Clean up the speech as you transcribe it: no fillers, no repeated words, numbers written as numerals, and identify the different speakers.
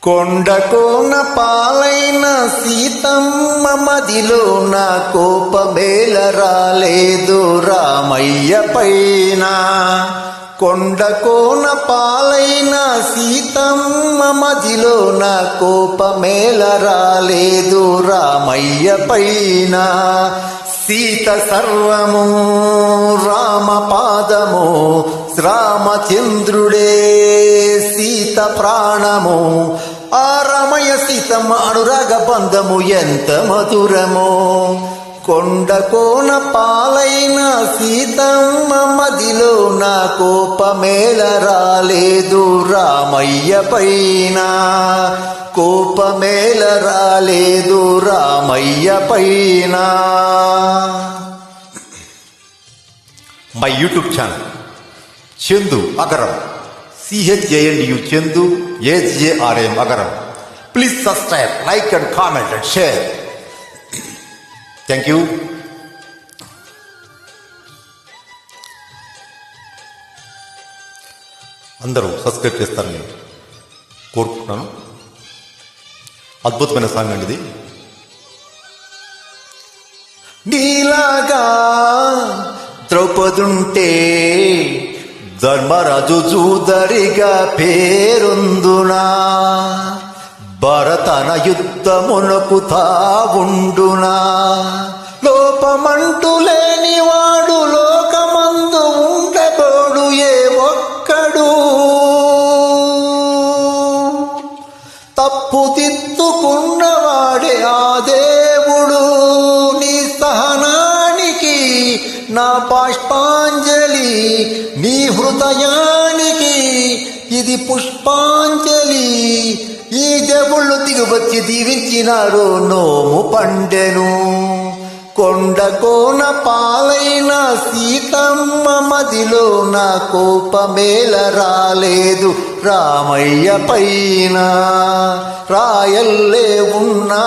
Speaker 1: కొండకోన పాలైన సీతమ్మ మదిలో నా కోపమేల రాలేదు రామయ్య పైన. కొండకోన పాలైన సీతమ్మ మదిలో నా కోపమేల రాలేదు రామయ్య పైన. సీత సర్వము రామ పాదము, రామచంద్రుడే సీత ప్రాణము. ఆ రమయ సీతమ్మ అనురాగ బంధము ఎంత మధురమో. కొండకోన పాలైన సీతమ్మ మదిలో నా కోపమేల రాలేదు రామయ్య పైన. కోపమేల రాలేదు రామయ్య పైన. My YouTube channel Chandu Agaram, CHANDU Chandu, HJRM Agaram. Please subscribe, like and comment and share. Thank you. అందరూ సబ్స్క్రైబ్ చేస్తారని కోరుకుంటున్నాను. అద్భుతమైన సాంగ్ అండి ఇది. నీలాగా ద్రౌపదుంటే ధర్మరాజు జూదరిగా పేరొందునా, భరతన యుద్ధమునకు తావుండునా. లోపమంటూ లేనివాడు లోకమందు ఉండబోడు ఏ ఒక్కడు. తప్పు తిత్తుకున్నవాడే ఆ దేవుడు. నీ సహనానికి నా బాష్పాంజలి, నీ హృదయానికి ఇది పుష్పాంజలి. ఈ దేవుళ్ళు దిగువచ్చి దీవించినారు, నోము పండెను. కొండకోన పాలైన సీతమ్మ మదిలో నా కోపమేల రాలేదు రామయ్య పైన. రాయల్లే ఉన్నా